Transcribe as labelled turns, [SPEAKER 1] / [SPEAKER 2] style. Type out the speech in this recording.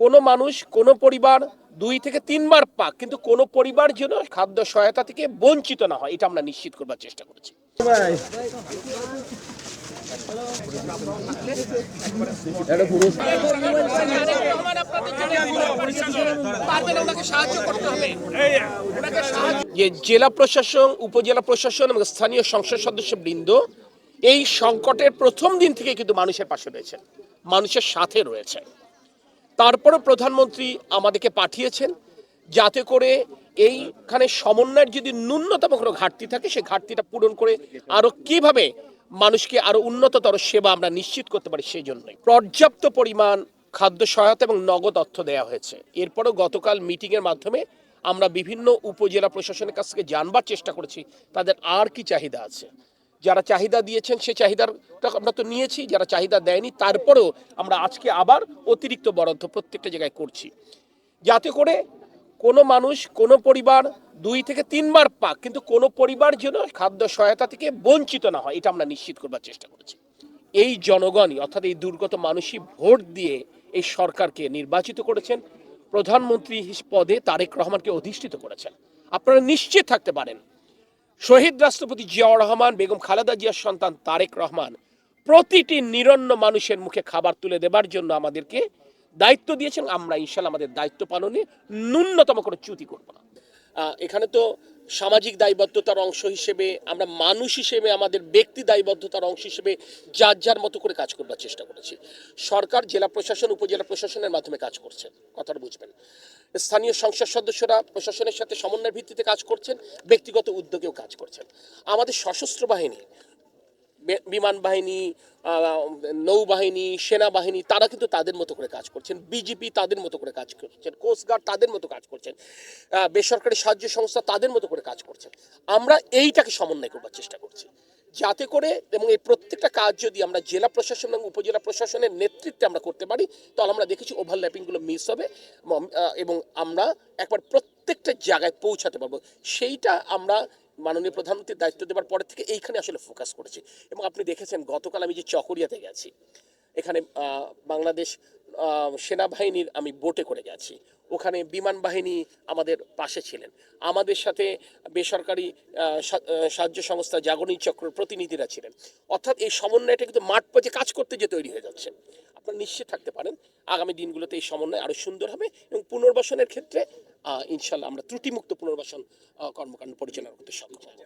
[SPEAKER 1] কোনো মানুষ কোনো পরিবার ২ থেকে ৩ বার পাক, কিন্তু কোনো পরিবার যেন খাদ্য সহায়তা থেকে বঞ্চিত না হয়, এটা আমরা নিশ্চিত করবার চেষ্টা করেছি। যে জেলা প্রশাসন, উপজেলা প্রশাসন এবং স্থানীয় সংসদ সদস্যবৃন্দ এই সংকটের প্রথম দিন থেকে কিন্তু মানুষের পাশে রয়েছেন, মানুষের সাথে রয়েছে। তারপরে প্রধানমন্ত্রী আমাদেরকে পাঠিয়েছেন যাতে করে এইখানে সমন্বয়ের যদি ন্যূনতম কোনো ঘাটতি থাকে সেই ঘাটতিটা পূরণ করে আরো কিভাবে মানুষকে আরো উন্নততর সেবা আমরা নিশ্চিত করতে পারি, সেই জন্যই পর্যাপ্ত পরিমাণ খাদ্য সহায়তা এবং নগদ অর্থ দেওয়া হয়েছে। এরপরও গতকাল মিটিংয়ের মাধ্যমে আমরা বিভিন্ন উপজেলা প্রশাসনের কাছ থেকে জানবার চেষ্টা করেছি তাদের আর কি চাহিদা আছে। যারা চাহিদা দিয়েছেন সে চাহিদাটা আমরা তো নিয়েছি, যারা চাহিদা দেয়নি তারপরেও আমরা আজকে আবার অতিরিক্ত বরাদ্দ প্রত্যেকটা জায়গায় করছি, যাতে করে কোনো মানুষ কোনো পরিবার ২ থেকে ৩ বার পাক, কিন্তু কোনো পরিবার যেন খাদ্য সহায়তা থেকে বঞ্চিত না হয়, এটা আমরা নিশ্চিত করবার চেষ্টা করেছি। এই জনগণই অর্থাৎ এই দুর্গত মানুষই ভোট দিয়ে এই সরকারকে নির্বাচিত করেছেন, প্রধানমন্ত্রী পদে তারেক রহমানকে অধিষ্ঠিত করেছেন। আপনারা নিশ্চিত থাকতে পারেন শহীদ রাষ্ট্রপতি জিয়াউর রহমান, বেগম খালেদা জিয়ার সন্তান তারেক রহমান প্রতিটি নিরন্ন মানুষের মুখে খাবার তুলে দেবার জন্য আমাদেরকে দায়িত্ব দিয়েছেন। আমরা ইনশাল্লাহ আমাদের দায়িত্ব পালনে ন্যূনতম কোনো চ্যুতি করব না। এখানে তো সামাজিক দায়বদ্ধতার অংশ হিসেবে আমরা মানুষ হিসেবে আমাদের ব্যক্তি দায়বদ্ধতার অংশ হিসেবে যার যার মতো করে কাজ করবার চেষ্টা করেছি। সরকার জেলা প্রশাসন উপজেলা প্রশাসনের মাধ্যমে কাজ করছে, কথাটা বুঝবেন। স্থানীয় সংসদ সদস্যরা প্রশাসনের সাথে সমন্বয়ের ভিত্তিতে কাজ করছেন, ব্যক্তিগত উদ্যোগেও কাজ করছেন। আমাদের সশস্ত্র বাহিনী, বিমান বাহিনী, নৌবাহিনী, সেনাবাহিনী তারা কিন্তু তাদের মতো করে কাজ করছেন, বিজিপি তাদের মতো করে কাজ করছেন, কোস্টগার্ড তাদের মতো কাজ করছেন, বেসরকারি সাহায্য সংস্থা তাদের মতো করে কাজ করছেন। আমরা এইটাকে সমন্বয় করবার চেষ্টা করছি যাতে করে, এবং এই প্রত্যেকটা কাজ যদি আমরা জেলা প্রশাসন এবং উপজেলা প্রশাসনের নেতৃত্বে আমরা করতে পারি তাহলে আমরা দেখেছি ওভারল্যাপিংগুলো মিস হবে এবং আমরা একবার প্রত্যেকটা জায়গায় পৌঁছাতে পারবো। সেইটা আমরা মাননীয় প্রধানমন্ত্রীর দায়িত্ব দেওয়ার পরে থেকে এইখানে আসলে ফোকাস করেছি। এবং আপনি দেখেছেন গতকাল আমি যে চকরিয়াতে গেছি, এখানে বাংলাদেশ সেনাবাহিনীর আমি বোটে করে গেছি, ওখানে বিমান বাহিনী আমাদের পাশে ছিলেন, আমাদের সাথে বেসরকারি সাহায্য সংস্থা জাগরণী চক্রের প্রতিনিধিরা ছিলেন। অর্থাৎ এই সমন্বয়টা কিন্তু মাঠ পর্যায়ে কাজ করতে যে তৈরি হয়ে যাচ্ছে। আপনারা নিশ্চিত থাকতে পারেন আগামী দিনগুলোতে এই সমন্বয় আরো সুন্দর হবে এবং পুনর্বাসনের ক্ষেত্রে ইনশাল্লাহ আমরা ত্রুটিমুক্ত পুনর্বাসন কর্মকাণ্ড পরিচালনা করতে সক্ষম হব।